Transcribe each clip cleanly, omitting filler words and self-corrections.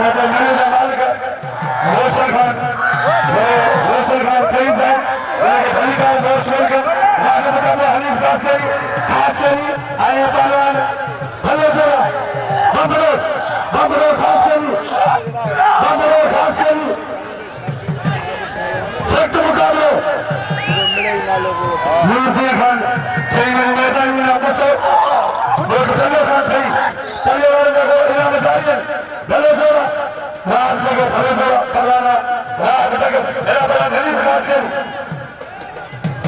तो मेरे जमाल का रोशन खान करीम साहब उनके बड़ी का मोस्ट वेलकम वादा का हनीफ खास करी आए पहलवान भले जोड़ा बम्बरो खास करी सख्त मुकाबले मूर्ति खान मैदान में आपस खान थी परिवार को इनाम जारी भले जोड़ा रात लगे भले जोड़ा पलाना रात लगे मेरा बड़ा हनीफ खास करी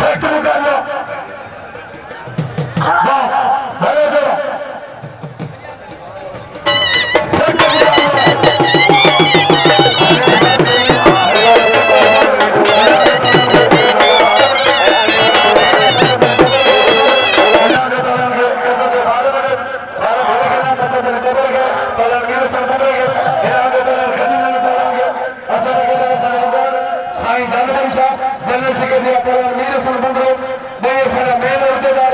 सख्त मुकाबला भले जोड़ा जनरल सेक्रेटरी मीर संबंधों मेन अहदेदार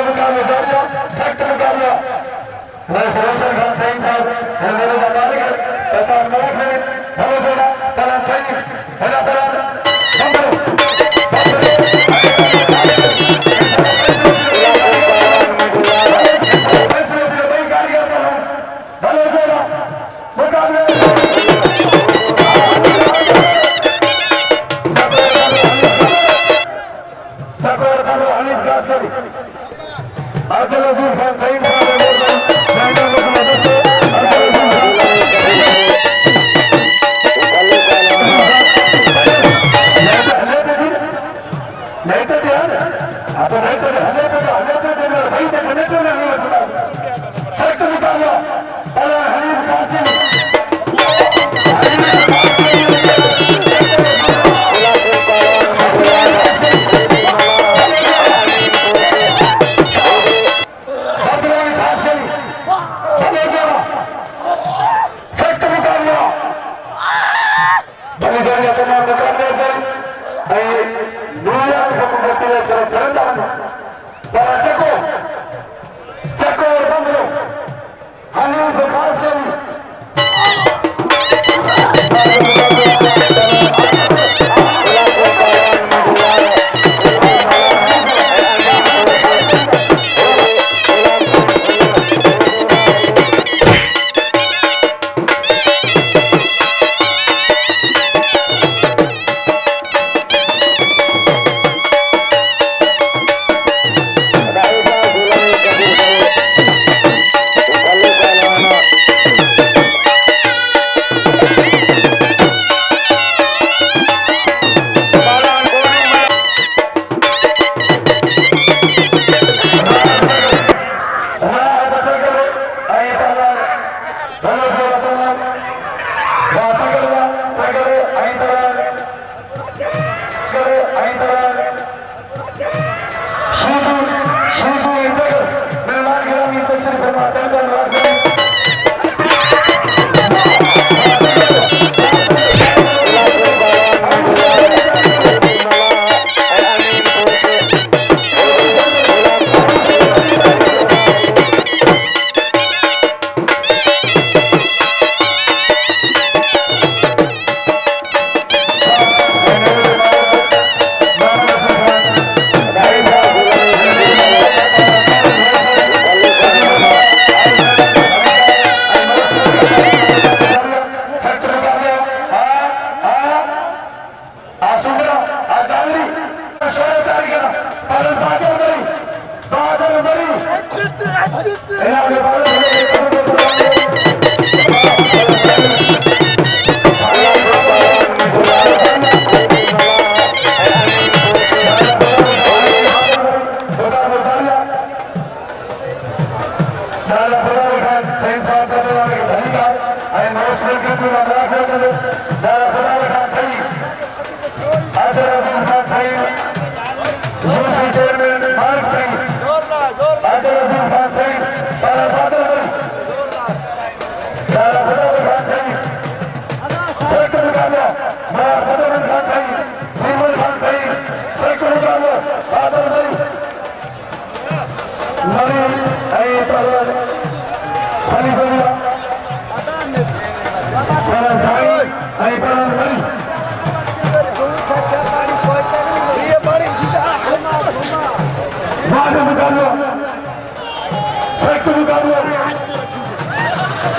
मुकाबला जारी सख्त मुकाबला रोशन खान सैन साहब मेरे मालिक प्रताप नायक है हेलो जोड़ा तला सैन हेला तला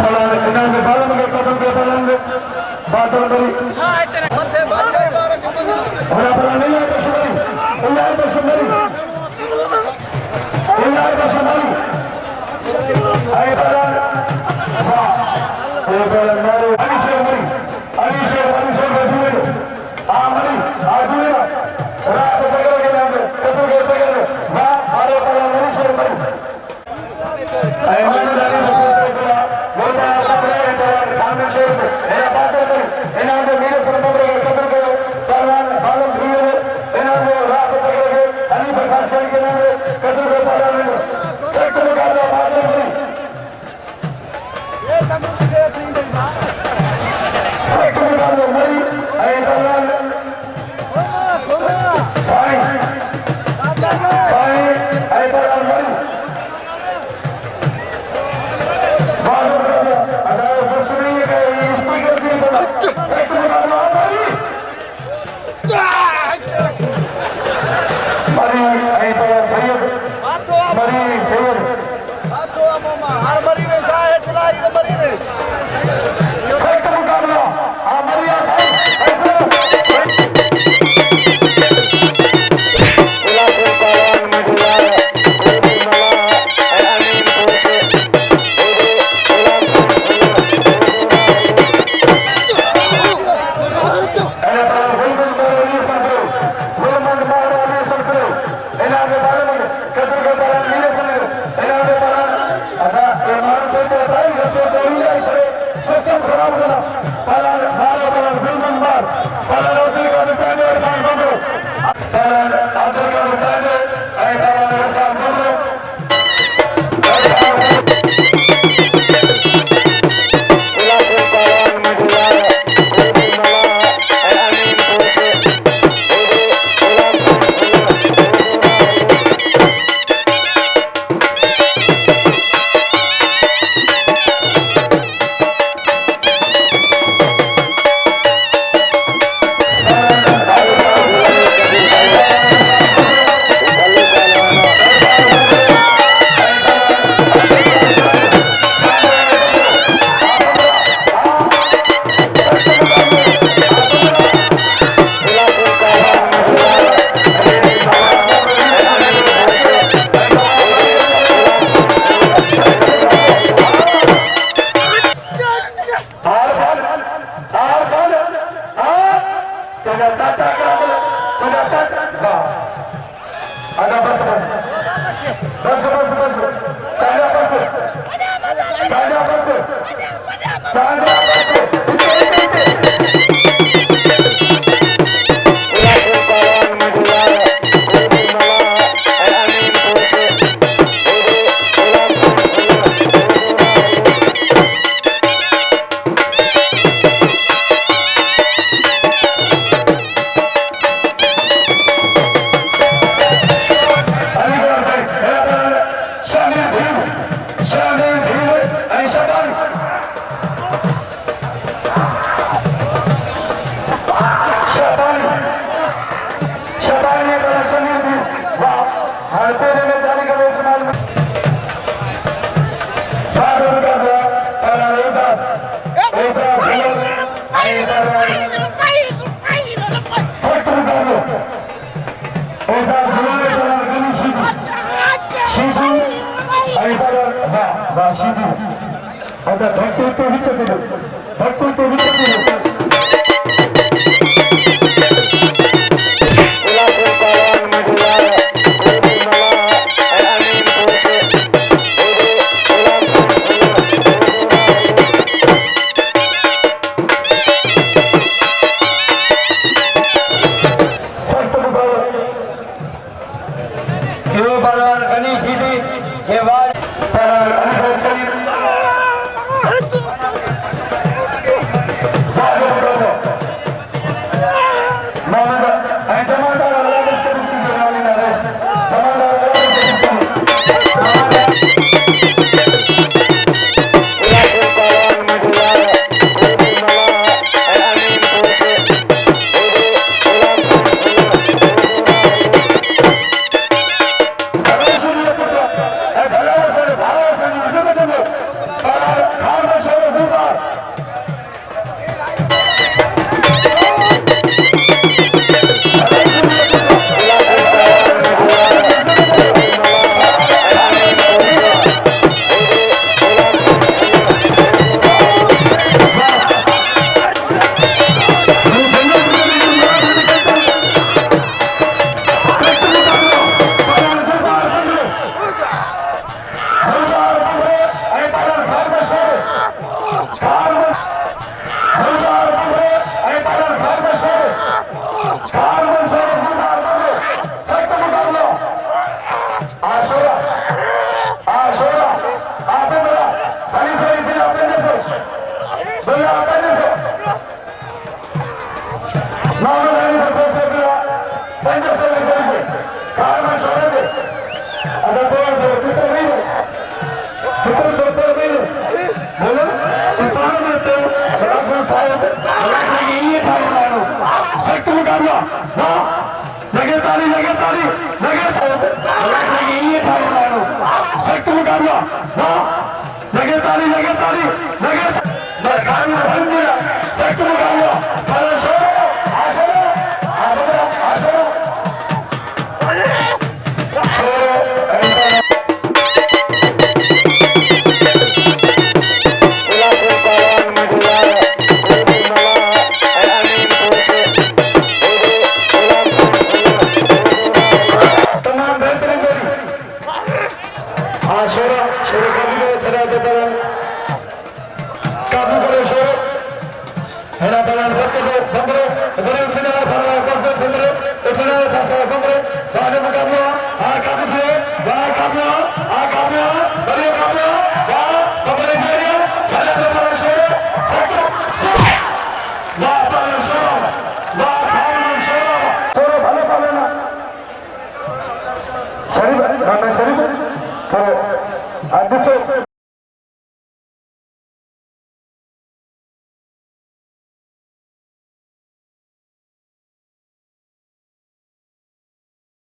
इन्होंने बालों में कदम के पलांगे बातों करी बड़ा बड़ा नहीं है तो सुमरी इल्ला है तो सुमरी इल्ला है तो सुमरी आए बड़ा ये बड़ा मारो अली से दूर आ मरी आजू ना रात पकड़ के नाम कदम के पकड़ वाह मारो बड़ा अली से मरी आए मन डाली बोलता सामने से मेरा बातें करो इन्होंने मेरे सरमंदर का कदर करो पहलवान बालम भीड़ इन्होंने रात पकड़ के अली प्रकाश के नाम में कदर को पहलवान सख्त मुकाबला बातें करी सख्त मुकाबला मरी ऐ पहलवान साईं ऐ पहलवान मरी भैया पहले से नाम नहीं है से दिया पंजे से लेकर कार में छोड़ दे अगर बोल दो चित्र नहीं है चित्र चित्र नहीं बोलो इंसान में तो रात में फायर ये फायर मारो सख्त मुकाबला हां लगे ताली लगे ये फायर मारो सख्त मुकाबला हां लगे ताली लगे मैं कार में भर दिया सख्त मुकाबला पर छोड़ो काबू करो शोर है ना बच्चे को बंदरो